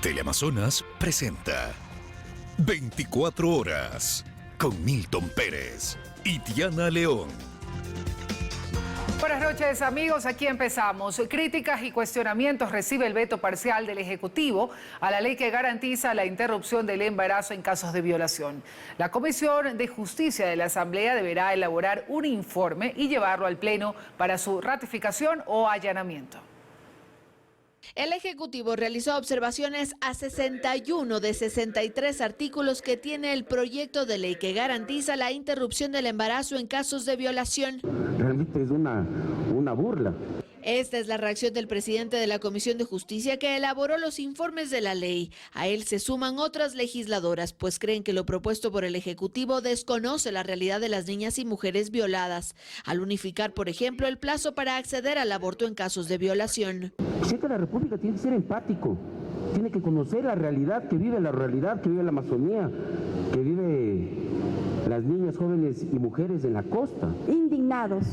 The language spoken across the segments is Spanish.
Teleamazonas presenta 24 horas con Milton Pérez y Diana León. Buenas noches, amigos. Aquí empezamos. Críticas y cuestionamientos recibe el veto parcial del Ejecutivo a la ley que garantiza la interrupción del embarazo en casos de violación. La Comisión de Justicia de la Asamblea deberá elaborar un informe y llevarlo al Pleno para su ratificación o allanamiento. El Ejecutivo realizó observaciones a 61 de 63 artículos que tiene el proyecto de ley que garantiza la interrupción del embarazo en casos de violación. Realmente es una burla. Esta es la reacción del presidente de la Comisión de Justicia que elaboró los informes de la ley. A él se suman otras legisladoras, pues creen que lo propuesto por el Ejecutivo desconoce la realidad de las niñas y mujeres violadas, al unificar, por ejemplo, el plazo para acceder al aborto en casos de violación. El presidente de la República tiene que ser empático, tiene que conocer la realidad que vive la Amazonía, que vive las niñas, jóvenes y mujeres en la costa. Indignados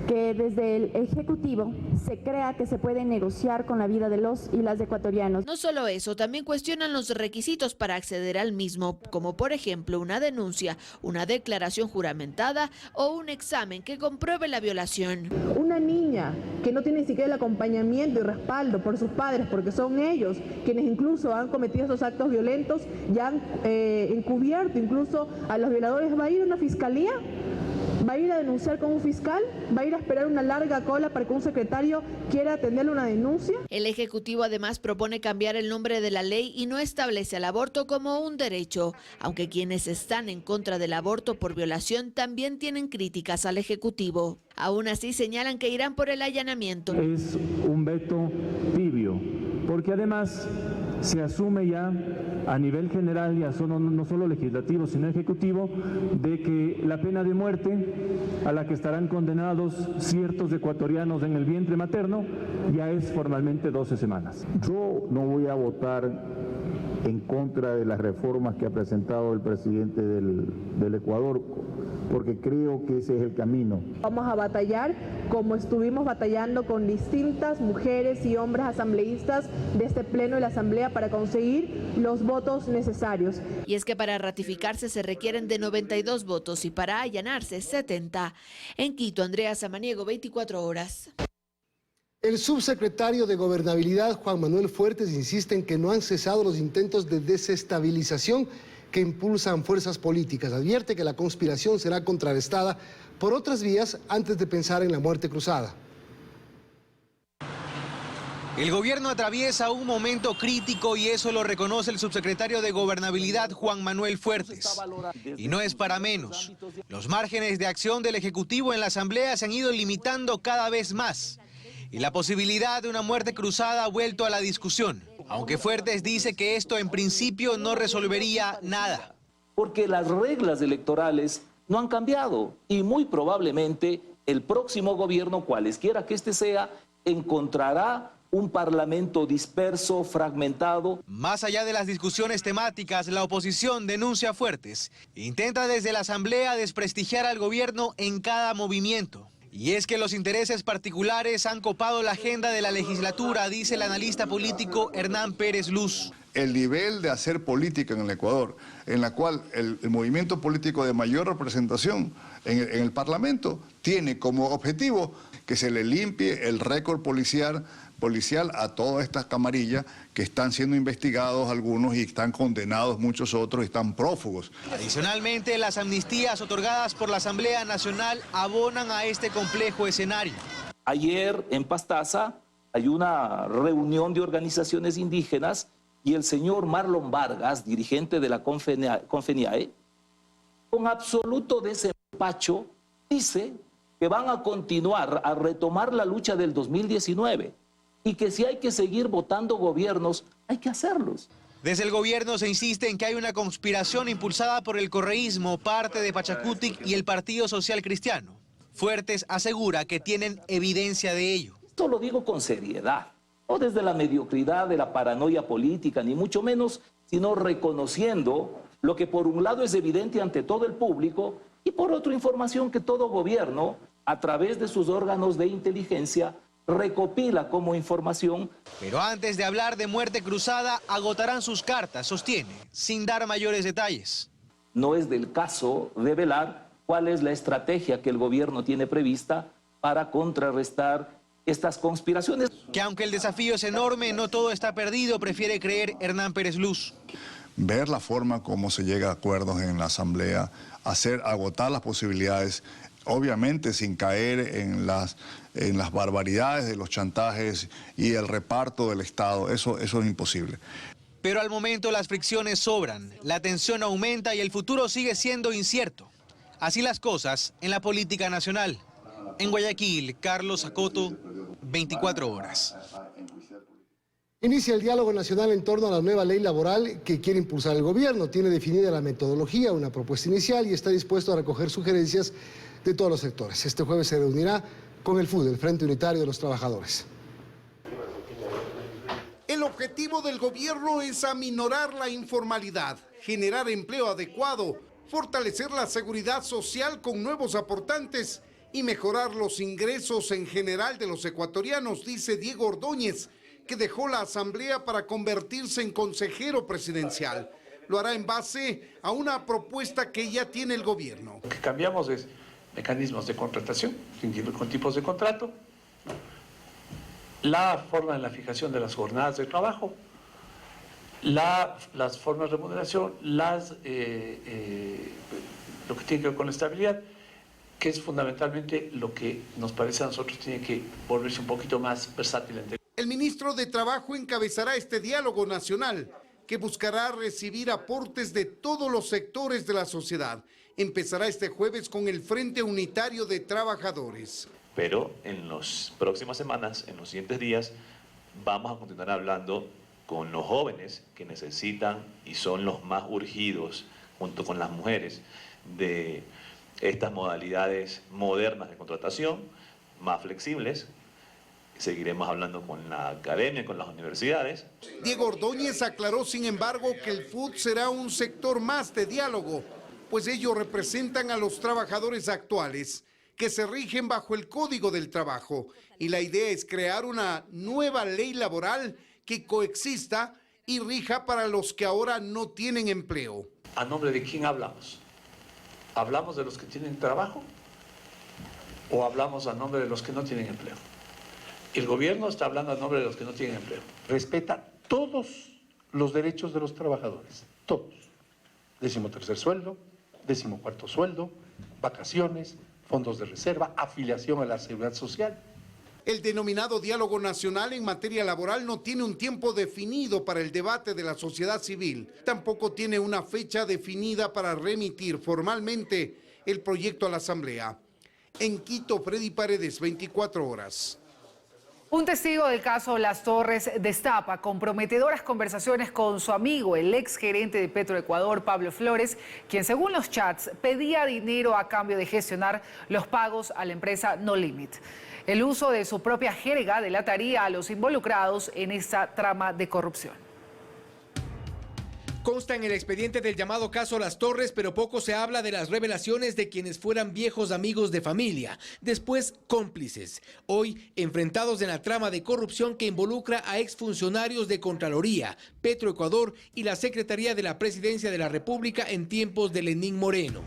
que desde el Ejecutivo se crea que se puede negociar con la vida de los y las ecuatorianos. No solo eso, también cuestionan los requisitos para acceder al mismo, como por ejemplo una denuncia, una declaración juramentada o un examen que compruebe la violación. Una niña que no tiene ni siquiera el acompañamiento y respaldo por sus padres, porque son ellos quienes incluso han cometido esos actos violentos y han encubierto incluso a los violadores, ¿va a ir a una fiscalía? ¿Va a ir a denunciar con un fiscal? ¿Va a ir a esperar una larga cola para que un secretario quiera atenderle una denuncia? El Ejecutivo además propone cambiar el nombre de la ley y no establece al aborto como un derecho, aunque quienes están en contra del aborto por violación también tienen críticas al Ejecutivo. Aún así señalan que irán por el allanamiento. Es un veto tibio, porque además se asume ya a nivel general, ya no solo legislativo, sino ejecutivo, de que la pena de muerte a la que estarán condenados ciertos ecuatorianos en el vientre materno ya es formalmente 12 semanas. Yo no voy a votar en contra de las reformas que ha presentado el presidente del Ecuador, porque creo que ese es el camino. Vamos a batallar como estuvimos batallando con distintas mujeres y hombres asambleístas de este pleno de la Asamblea para conseguir los votos necesarios. Y es que para ratificarse se requieren de 92 votos y para allanarse 70. En Quito, Andrea Samaniego, 24 horas. El subsecretario de Gobernabilidad, Juan Manuel Fuertes, insiste en que no han cesado los intentos de desestabilización que impulsan fuerzas políticas. Advierte que la conspiración será contrarrestada por otras vías antes de pensar en la muerte cruzada. El gobierno atraviesa un momento crítico y eso lo reconoce el subsecretario de Gobernabilidad, Juan Manuel Fuertes. Y no es para menos. Los márgenes de acción del Ejecutivo en la Asamblea se han ido limitando cada vez más. Y la posibilidad de una muerte cruzada ha vuelto a la discusión. Aunque Fuertes dice que esto en principio no resolvería nada. Porque las reglas electorales no han cambiado y muy probablemente el próximo gobierno, cualesquiera que este sea, encontrará un parlamento disperso, fragmentado. Más allá de las discusiones temáticas, la oposición denuncia a Fuertes. Intenta desde la Asamblea desprestigiar al gobierno en cada movimiento. Y es que los intereses particulares han copado la agenda de la legislatura, dice el analista político Hernán Pérez Luz. El nivel de hacer política en el Ecuador, en la cual el movimiento político de mayor representación en el Parlamento tiene como objetivo que se le limpie el récord policial a todas estas camarillas que están siendo investigados algunos y están condenados muchos otros y están prófugos. Adicionalmente, las amnistías otorgadas por la Asamblea Nacional abonan a este complejo escenario. Ayer en Pastaza hay una reunión de organizaciones indígenas y el señor Marlon Vargas, dirigente de la Confeniae, con absoluto desempacho, dice que van a continuar a retomar la lucha del 2019 y que si hay que seguir votando gobiernos, hay que hacerlos. Desde el gobierno se insiste en que hay una conspiración impulsada por el correísmo, parte de Pachacutic y el Partido Social Cristiano. Fuertes asegura que tienen evidencia de ello. Esto lo digo con seriedad, no desde la mediocridad de la paranoia política, ni mucho menos, sino reconociendo lo que por un lado es evidente ante todo el público y por otro información que todo gobierno, a través de sus órganos de inteligencia, recopila como información. Pero antes de hablar de muerte cruzada, agotarán sus cartas, sostiene, sin dar mayores detalles. No es del caso revelar cuál es la estrategia que el gobierno tiene prevista para contrarrestar estas conspiraciones. Que aunque el desafío es enorme, no todo está perdido, prefiere creer Hernán Pérez Luz. Ver la forma como se llega a acuerdos en la Asamblea, agotar las posibilidades, obviamente sin caer en las barbaridades de los chantajes y el reparto del Estado, eso es imposible. Pero al momento las fricciones sobran, la tensión aumenta y el futuro sigue siendo incierto. Así las cosas en la política nacional. En Guayaquil, Carlos Acoto, 24 horas. Inicia el diálogo nacional en torno a la nueva ley laboral que quiere impulsar el gobierno. Tiene definida la metodología, una propuesta inicial y está dispuesto a recoger sugerencias de todos los sectores. Este jueves se reunirá con el FUD, el Frente Unitario de los Trabajadores. El objetivo del gobierno es aminorar la informalidad, generar empleo adecuado, fortalecer la seguridad social con nuevos aportantes y mejorar los ingresos en general de los ecuatorianos, dice Diego Ordóñez, que dejó la Asamblea para convertirse en consejero presidencial. Lo hará en base a una propuesta que ya tiene el gobierno. Lo que cambiamos es mecanismos de contratación, con tipos de contrato, la forma de la fijación de las jornadas de trabajo, las formas de remuneración, lo que tiene que ver con la estabilidad, que es fundamentalmente lo que nos parece a nosotros tiene que volverse un poquito más versátil. El ministro de Trabajo encabezará este diálogo nacional que buscará recibir aportes de todos los sectores de la sociedad. Empezará este jueves con el Frente Unitario de Trabajadores. Pero en las próximas semanas, en los siguientes días, vamos a continuar hablando con los jóvenes que necesitan y son los más urgidos, junto con las mujeres, de estas modalidades modernas de contratación, más flexibles. Seguiremos hablando con la academia, con las universidades. Diego Ordóñez aclaró, sin embargo, que el FUD será un sector más de diálogo, pues ellos representan a los trabajadores actuales que se rigen bajo el Código del Trabajo. Y la idea es crear una nueva ley laboral que coexista y rija para los que ahora no tienen empleo. ¿A nombre de quién hablamos? ¿Hablamos de los que tienen trabajo o hablamos a nombre de los que no tienen empleo? El gobierno está hablando a nombre de los que no tienen empleo. Respeta todos los derechos de los trabajadores, todos. 13º sueldo, 14º sueldo, vacaciones, fondos de reserva, afiliación a la seguridad social. El denominado diálogo nacional en materia laboral no tiene un tiempo definido para el debate de la sociedad civil. Tampoco tiene una fecha definida para remitir formalmente el proyecto a la Asamblea. En Quito, Freddy Paredes, 24 horas. Un testigo del caso Las Torres destapa comprometedoras conversaciones con su amigo, el ex gerente de Petroecuador, Pablo Flores, quien según los chats pedía dinero a cambio de gestionar los pagos a la empresa No Limit. El uso de su propia jerga delataría a los involucrados en esta trama de corrupción. Consta en el expediente del llamado caso Las Torres, pero poco se habla de las revelaciones de quienes fueran viejos amigos de familia, después cómplices, hoy enfrentados en la trama de corrupción que involucra a exfuncionarios de Contraloría, Petroecuador y la Secretaría de la Presidencia de la República en tiempos de Lenín Moreno.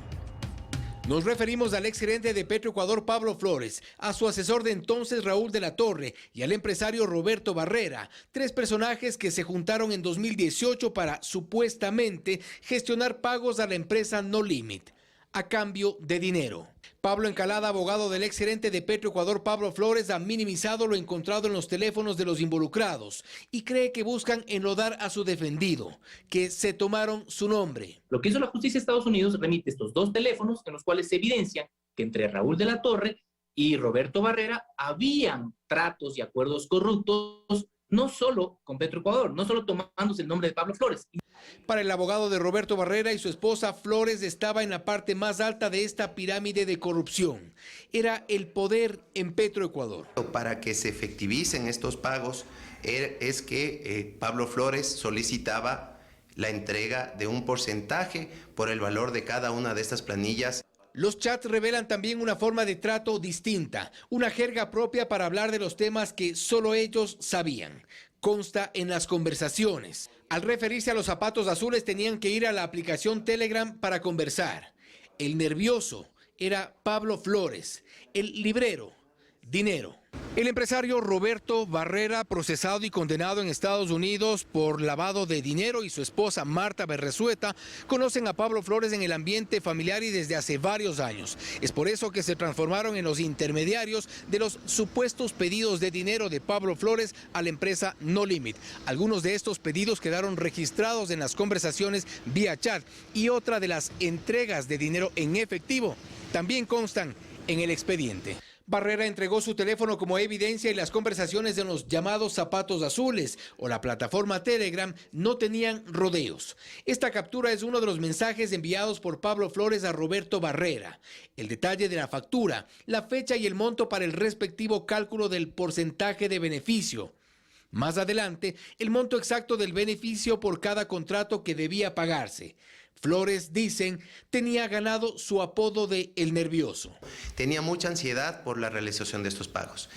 Nos referimos al exgerente de Petroecuador, Pablo Flores, a su asesor de entonces, Raúl de la Torre, y al empresario Roberto Barrera, tres personajes que se juntaron en 2018 para, supuestamente, gestionar pagos a la empresa No Limit, a cambio de dinero. Pablo Encalada, abogado del exgerente de Petroecuador, Pablo Flores, ha minimizado lo encontrado en los teléfonos de los involucrados y cree que buscan enlodar a su defendido, que se tomaron su nombre. Lo que hizo la justicia de Estados Unidos remite estos dos teléfonos en los cuales se evidencia que entre Raúl de la Torre y Roberto Barrera habían tratos y acuerdos corruptos, no solo con Petroecuador, no solo tomándose el nombre de Pablo Flores. Para el abogado de Roberto Barrera y su esposa, Flores estaba en la parte más alta de esta pirámide de corrupción. Era el poder en Petroecuador. Para que se efectivicen estos pagos es que Pablo Flores solicitaba la entrega de un porcentaje por el valor de cada una de estas planillas. Los chats revelan también una forma de trato distinta, una jerga propia para hablar de los temas que solo ellos sabían. Consta en las conversaciones. Al referirse a los zapatos azules tenían que ir a la aplicación Telegram para conversar. El nervioso era Pablo Flores, el librero, dinero. El empresario Roberto Barrera, procesado y condenado en Estados Unidos por lavado de dinero, y su esposa Marta Berresueta conocen a Pablo Flores en el ambiente familiar y desde hace varios años. Es por eso que se transformaron en los intermediarios de los supuestos pedidos de dinero de Pablo Flores a la empresa No Limit. Algunos de estos pedidos quedaron registrados en las conversaciones vía chat y otra de las entregas de dinero en efectivo también constan en el expediente. Barrera entregó su teléfono como evidencia y las conversaciones de los llamados zapatos azules o la plataforma Telegram no tenían rodeos. Esta captura es uno de los mensajes enviados por Pablo Flores a Roberto Barrera. El detalle de la factura, la fecha y el monto para el respectivo cálculo del porcentaje de beneficio. Más adelante, el monto exacto del beneficio por cada contrato que debía pagarse. Flores, dicen, tenía ganado su apodo de El Nervioso. Tenía mucha ansiedad por la realización de estos pagos.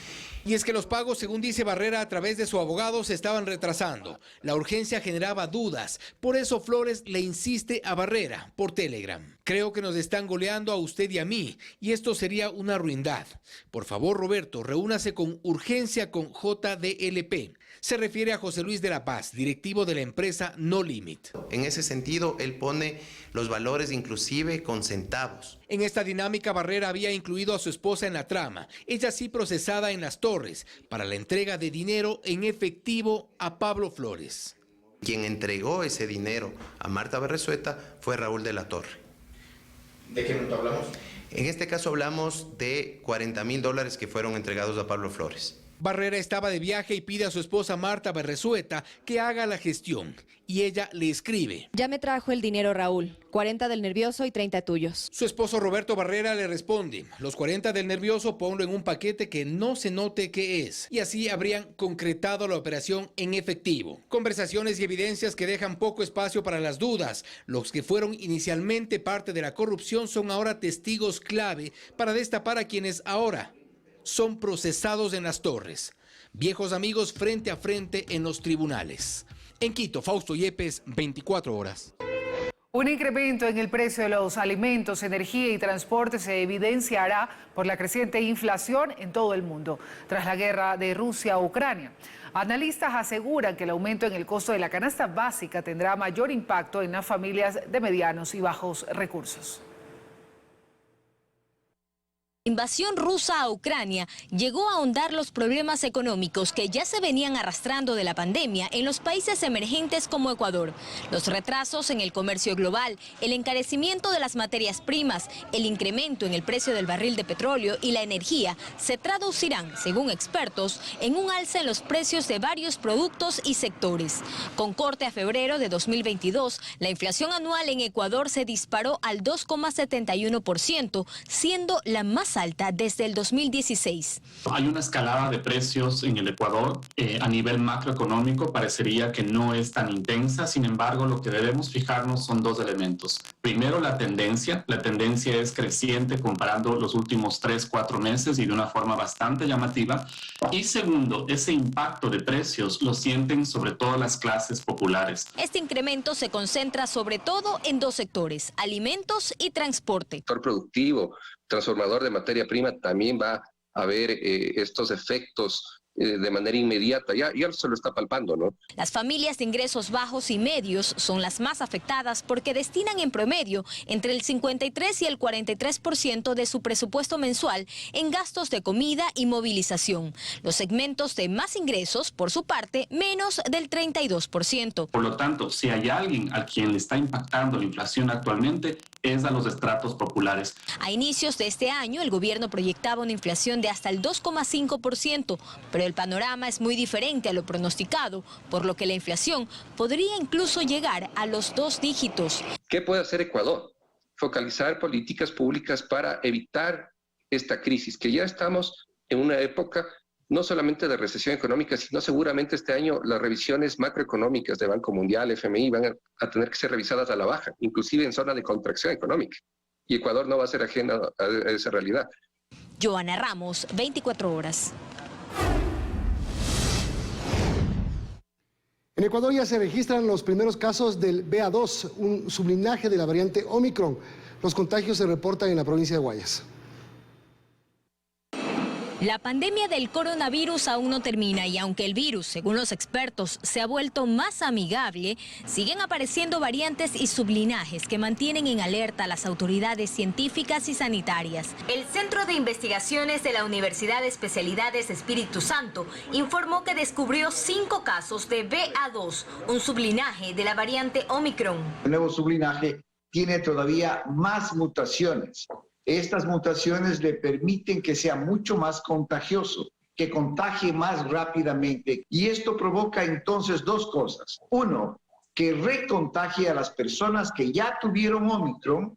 Y es que los pagos, según dice Barrera, a través de su abogado se estaban retrasando. La urgencia generaba dudas. Por eso Flores le insiste a Barrera por Telegram. Creo que nos están goleando a usted y a mí, y esto sería una ruindad. Por favor, Roberto, reúnase con urgencia con JDLP. Se refiere a José Luis de la Paz, directivo de la empresa No Limit. En ese sentido, él pone los valores inclusive con centavos. En esta dinámica, Barrera había incluido a su esposa en la trama, ella sí procesada en Las Torres, para la entrega de dinero en efectivo a Pablo Flores. Quien entregó ese dinero a Marta Berresueta fue Raúl de la Torre. ¿De qué monto hablamos? En este caso hablamos de $40,000 que fueron entregados a Pablo Flores. Barrera estaba de viaje y pide a su esposa Marta Berresueta que haga la gestión. Y ella le escribe: ya me trajo el dinero Raúl, 40 del Nervioso y 30 tuyos. Su esposo Roberto Barrera le responde: los 40 del Nervioso ponlo en un paquete que no se note qué es. Y así habrían concretado la operación en efectivo. Conversaciones y evidencias que dejan poco espacio para las dudas. Los que fueron inicialmente parte de la corrupción son ahora testigos clave para destapar a quienes ahora son procesados en Las Torres. Viejos amigos frente a frente en los tribunales. En Quito, Fausto Yepes, 24 horas. Un incremento en el precio de los alimentos, energía y transporte se evidenciará por la creciente inflación en todo el mundo, tras la guerra de Rusia a Ucrania. Analistas aseguran que el aumento en el costo de la canasta básica tendrá mayor impacto en las familias de medianos y bajos recursos. La invasión rusa a Ucrania llegó a ahondar los problemas económicos que ya se venían arrastrando de la pandemia en los países emergentes como Ecuador. Los retrasos en el comercio global, el encarecimiento de las materias primas, el incremento en el precio del barril de petróleo y la energía se traducirán, según expertos, en un alza en los precios de varios productos y sectores. Con corte a febrero de 2022, la inflación anual en Ecuador se disparó al 2,71%, siendo la más alta desde el 2016. Hay una escalada de precios en el Ecuador. A nivel macroeconómico parecería que no es tan intensa, sin embargo lo que debemos fijarnos son dos elementos. Primero, la tendencia. La tendencia es creciente comparando los últimos 3-4 meses y de una forma bastante llamativa. Y segundo, ese impacto de precios lo sienten sobre todo las clases populares. Este incremento se concentra sobre todo en dos sectores: alimentos y transporte. El sector productivo, transformador de materia prima, también va a ver estos efectos de manera inmediata. Ya se lo está palpando, ¿no? Las familias de ingresos bajos y medios son las más afectadas porque destinan en promedio entre el 53 y el 43% de su presupuesto mensual en gastos de comida y movilización. Los segmentos de más ingresos, por su parte, menos del 32%. Por lo tanto, si hay alguien a quien le está impactando la inflación actualmente, es a los estratos populares. A inicios de este año, el gobierno proyectaba una inflación de hasta el 2,5%, pero el panorama es muy diferente a lo pronosticado, por lo que la inflación podría incluso llegar a los 2 dígitos. ¿Qué puede hacer Ecuador? Focalizar políticas públicas para evitar esta crisis, que ya estamos en una época no solamente de recesión económica, sino seguramente este año las revisiones macroeconómicas de Banco Mundial, FMI, van a tener que ser revisadas a la baja, inclusive en zona de contracción económica. y Ecuador no va a ser ajeno a esa realidad. Joana Ramos, 24 horas. En Ecuador ya se registran los primeros casos del BA2, un sublinaje de la variante Omicron. Los contagios se reportan en la provincia de Guayas. La pandemia del coronavirus aún no termina y aunque el virus, según los expertos, se ha vuelto más amigable, siguen apareciendo variantes y sublinajes que mantienen en alerta a las autoridades científicas y sanitarias. El Centro de Investigaciones de la Universidad de Especialidades Espíritu Santo informó que descubrió 5 casos de BA2, un sublinaje de la variante Omicron. El nuevo sublinaje tiene todavía más mutaciones. Estas mutaciones le permiten que sea mucho más contagioso, que contagie más rápidamente. Y esto provoca entonces 2 cosas. 1, que recontagie a las personas que ya tuvieron Omicron.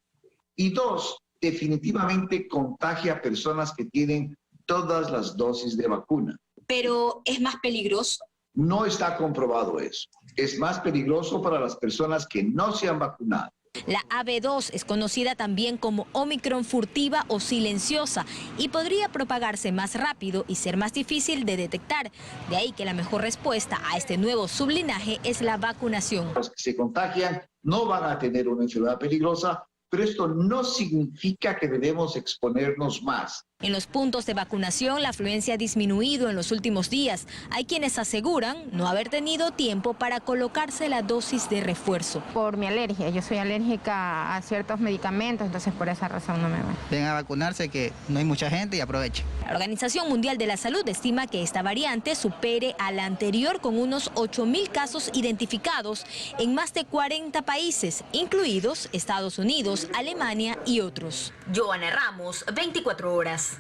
Y 2, definitivamente contagia a personas que tienen todas las dosis de vacuna. ¿Pero es más peligroso? No está comprobado eso. Es más peligroso para las personas que no se han vacunado. La AB2 es conocida también como Omicron furtiva o silenciosa y podría propagarse más rápido y ser más difícil de detectar. De ahí que la mejor respuesta a este nuevo sublinaje es la vacunación. Los que se contagian no van a tener una enfermedad peligrosa, pero esto no significa que debemos exponernos más. En los puntos de vacunación la afluencia ha disminuido en los últimos días. Hay quienes aseguran no haber tenido tiempo para colocarse la dosis de refuerzo. Por mi alergia, yo soy alérgica a ciertos medicamentos, entonces por esa razón no me voy. Vengan a vacunarse, que no hay mucha gente y aprovechen. La Organización Mundial de la Salud estima que esta variante supere a la anterior con unos 8.000 casos identificados en más de 40 países, incluidos Estados Unidos, Alemania y otros. Joana Ramos, 24 horas.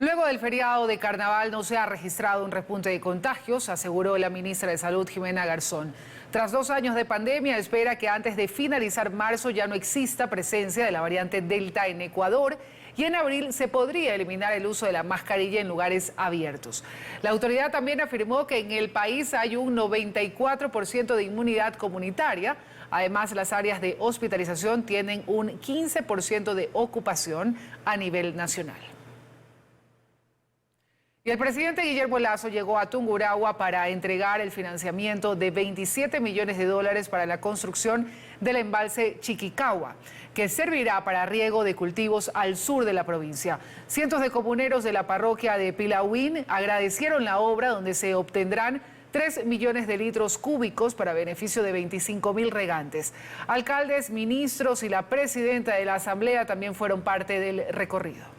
Luego del feriado de carnaval no se ha registrado un repunte de contagios, aseguró la ministra de Salud, Jimena Garzón. Tras 2 años de pandemia, espera que antes de finalizar marzo ya no exista presencia de la variante Delta en Ecuador y en abril se podría eliminar el uso de la mascarilla en lugares abiertos. La autoridad también afirmó que en el país hay un 94% de inmunidad comunitaria. Además, las áreas de hospitalización tienen un 15% de ocupación a nivel nacional. Y el presidente Guillermo Lasso llegó a Tungurahua para entregar el financiamiento de $27 millones para la construcción del embalse Chiquicahua, que servirá para riego de cultivos al sur de la provincia. Cientos de comuneros de la parroquia de Pilahuín agradecieron la obra, donde se obtendrán 3 millones de litros cúbicos para beneficio de 25.000 regantes. Alcaldes, ministros y la presidenta de la Asamblea también fueron parte del recorrido.